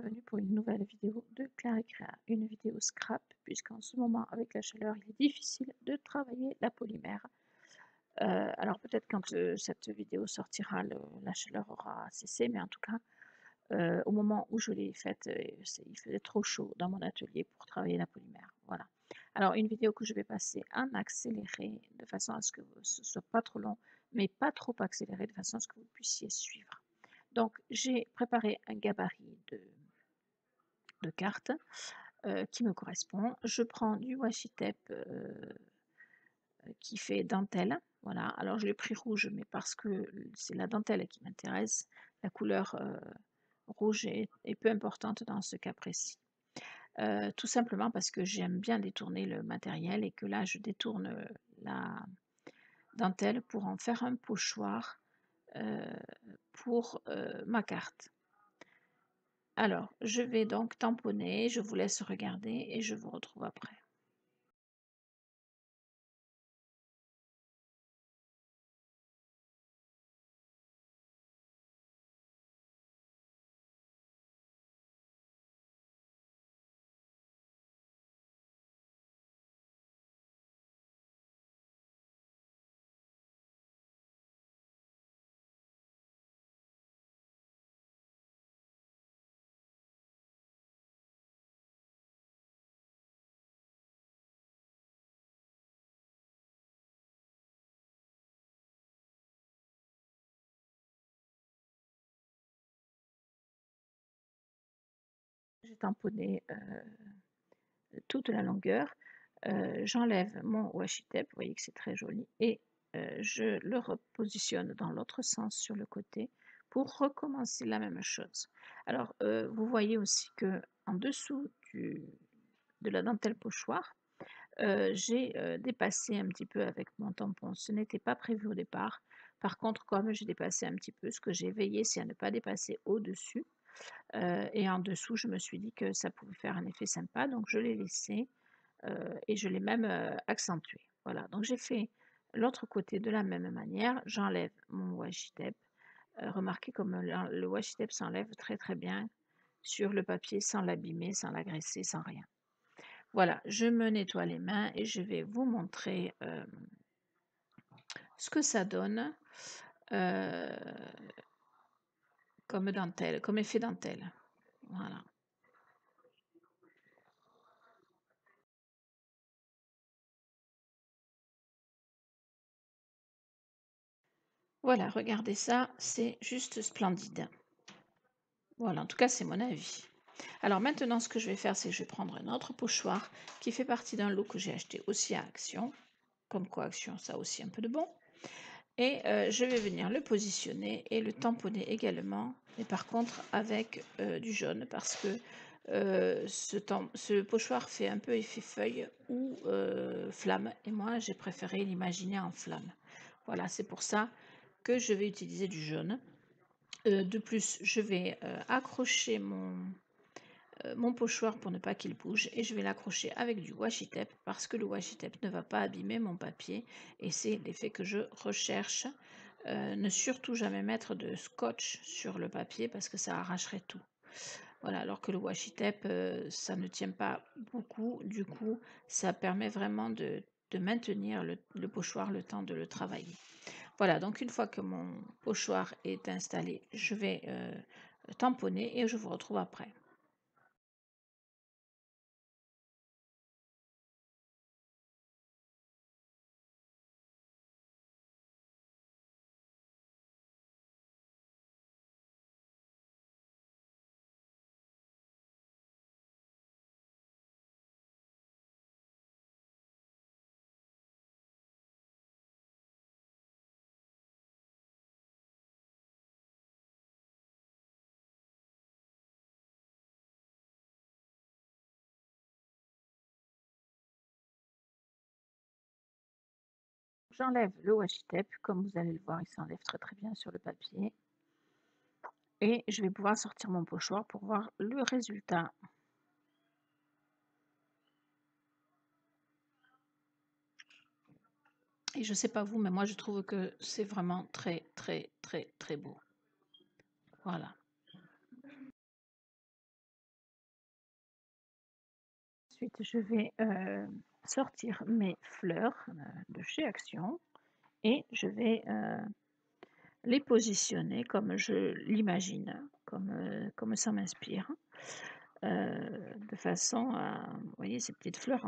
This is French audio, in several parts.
bienvenue pour une nouvelle vidéo de Claire Créa, une vidéo scrap, puisqu'en ce moment, avec la chaleur, il est difficile de travailler la polymère. Alors peut-être quand cette vidéo sortira, la chaleur aura cessé, mais en tout cas, au moment où je l'ai faite, il faisait trop chaud dans mon atelier pour travailler la polymère. Voilà. Alors une vidéo que je vais passer en accéléré, de façon à ce que ce ne soit pas trop long, mais pas trop accéléré, de façon à ce que vous puissiez suivre. Donc j'ai préparé un gabarit de cartes qui me correspond. Je prends du washi tape qui fait dentelle. Voilà, alors je l'ai pris rouge, mais parce que c'est la dentelle qui m'intéresse. La couleur rouge est peu importante dans ce cas précis. Tout simplement parce que j'aime bien détourner le matériel et que là je détourne la dentelle pour en faire un pochoir pour ma carte. Alors, je vais donc tamponner, je vous laisse regarder et je vous retrouve après. J'ai tamponné toute la longueur. J'enlève mon washi tape, vous voyez que c'est très joli, et je le repositionne dans l'autre sens sur le côté pour recommencer la même chose. Alors, vous voyez aussi que en dessous de la dentelle pochoir, j'ai dépassé un petit peu avec mon tampon. Ce n'était pas prévu au départ. Par contre, comme j'ai dépassé un petit peu, ce que j'ai veillé, c'est à ne pas dépasser au-dessus. Et en dessous, je me suis dit que ça pouvait faire un effet sympa, donc je l'ai laissé et je l'ai même accentué. Voilà, donc j'ai fait l'autre côté de la même manière. J'enlève mon washi tape. Remarquez comme le washi tape s'enlève très très bien sur le papier sans l'abîmer, sans l'agresser, sans rien. Voilà, je me nettoie les mains et je vais vous montrer ce que ça donne euh, comme dentelle, comme effet dentelle. Voilà. Voilà, regardez ça, c'est juste splendide. Voilà, en tout cas, c'est mon avis. Alors maintenant, ce que je vais faire, c'est que je vais prendre un autre pochoir qui fait partie d'un lot que j'ai acheté aussi à Action. Comme quoi, Action, ça a aussi un peu de bon. Et je vais venir le positionner et le tamponner également, mais par contre avec du jaune parce que ce pochoir fait un peu effet feuille ou flamme, et moi j'ai préféré l'imaginer en flamme. Voilà, c'est pour ça que je vais utiliser du jaune. De plus, je vais accrocher mon pochoir pour ne pas qu'il bouge, et je vais l'accrocher avec du washi tape parce que le washi tape ne va pas abîmer mon papier, et c'est l'effet que je recherche. Ne surtout jamais mettre de scotch sur le papier parce que ça arracherait tout. Voilà, alors que le washi tape, ça ne tient pas beaucoup, du coup ça permet vraiment de maintenir le pochoir le temps de le travailler. Voilà, donc une fois que mon pochoir est installé, je vais tamponner et je vous retrouve après. J'enlève le washi tape, comme vous allez le voir, il s'enlève très très bien sur le papier. Et je vais pouvoir sortir mon pochoir pour voir le résultat. Et je ne sais pas vous, mais moi je trouve que c'est vraiment très très très très beau. Voilà. Ensuite, je vais sortir mes fleurs de chez Action et je vais les positionner comme je l'imagine, comme ça m'inspire, de façon à, vous voyez, ces petites fleurs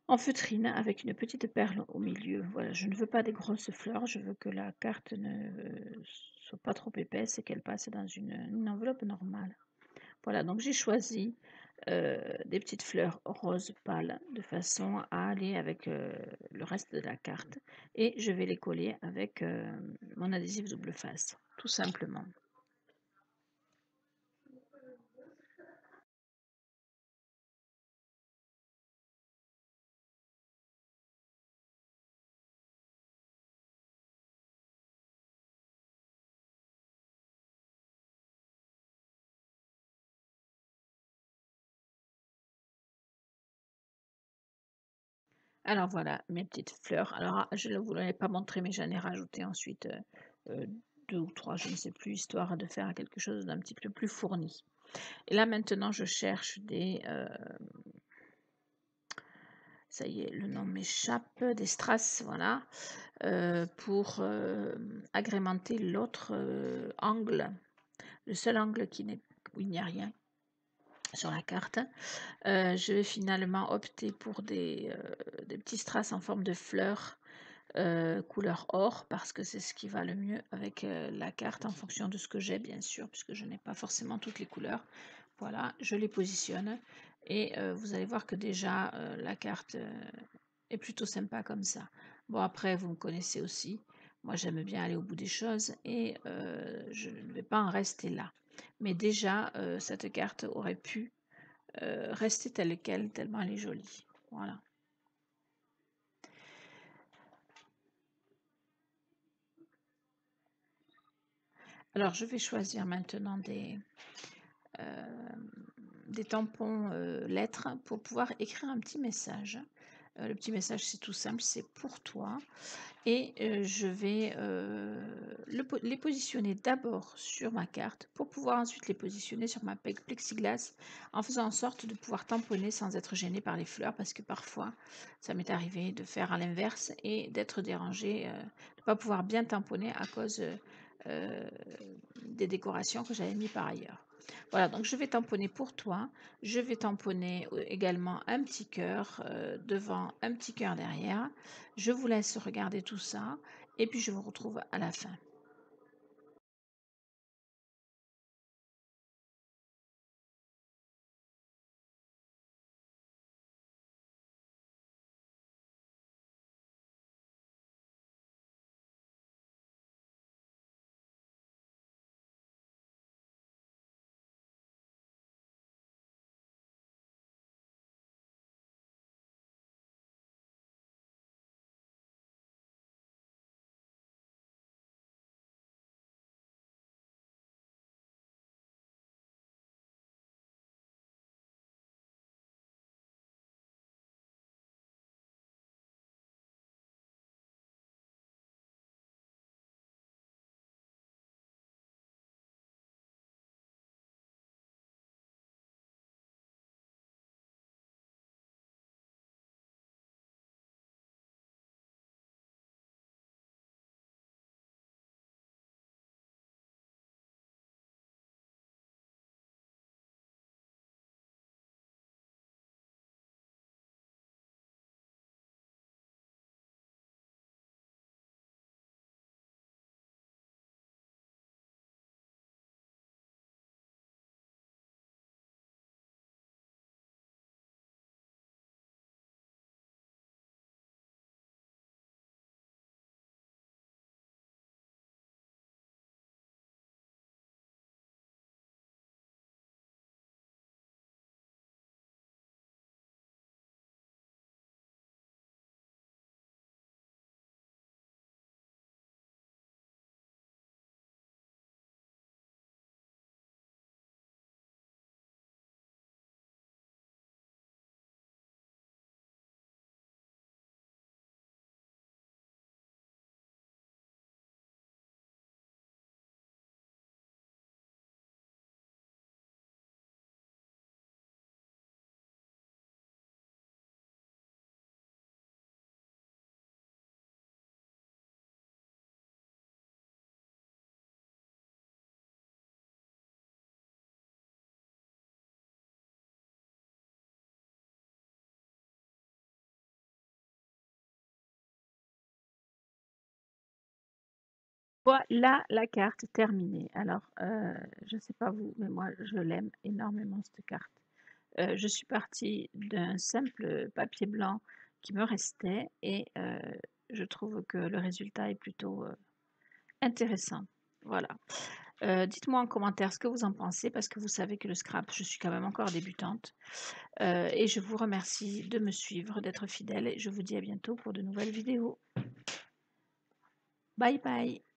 en feutrine avec une petite perle au milieu. Voilà, je ne veux pas des grosses fleurs, je veux que la carte ne soit pas trop épaisse et qu'elle passe dans une enveloppe normale. Voilà, donc j'ai choisi des petites fleurs roses pâles de façon à aller avec le reste de la carte et je vais les coller avec mon adhésif double face, tout simplement. Alors voilà, mes petites fleurs. Alors je ne vous l'avais pas montré, mais j'en ai rajouté ensuite 2 ou 3, je ne sais plus, histoire de faire quelque chose d'un petit peu plus fourni. Et là maintenant, je cherche ça y est, le nom m'échappe, des strass, voilà, pour agrémenter l'autre angle, le seul angle où il n'y a rien sur la carte. Je vais finalement opter pour des petits strass en forme de fleurs couleur or parce que c'est ce qui va le mieux avec la carte en fonction de ce que j'ai bien sûr puisque je n'ai pas forcément toutes les couleurs. Voilà, je les positionne et vous allez voir que déjà la carte est plutôt sympa comme ça. Bon après vous me connaissez aussi, moi j'aime bien aller au bout des choses et je ne vais pas en rester là. Mais déjà cette carte aurait pu rester telle quelle tellement elle est jolie. Voilà. Alors je vais choisir maintenant des tampons lettres pour pouvoir écrire un petit message. Le petit message c'est tout simple, c'est pour toi et je vais les positionner d'abord sur ma carte pour pouvoir ensuite les positionner sur ma plexiglas en faisant en sorte de pouvoir tamponner sans être gêné par les fleurs parce que parfois ça m'est arrivé de faire à l'inverse et d'être dérangée, de ne pas pouvoir bien tamponner à cause des décorations que j'avais mis par ailleurs. Voilà, donc je vais tamponner pour toi. Je vais tamponner également un petit cœur devant, un petit cœur derrière. Je vous laisse regarder tout ça et puis je vous retrouve à la fin. Voilà la carte terminée. Alors, je ne sais pas vous, mais moi je l'aime énormément cette carte. Je suis partie d'un simple papier blanc qui me restait et je trouve que le résultat est plutôt, intéressant. Voilà. Dites-moi en commentaire ce que vous en pensez parce que vous savez que le scrap, je suis quand même encore débutante. Et je vous remercie de me suivre, d'être fidèle et je vous dis à bientôt pour de nouvelles vidéos. Bye bye.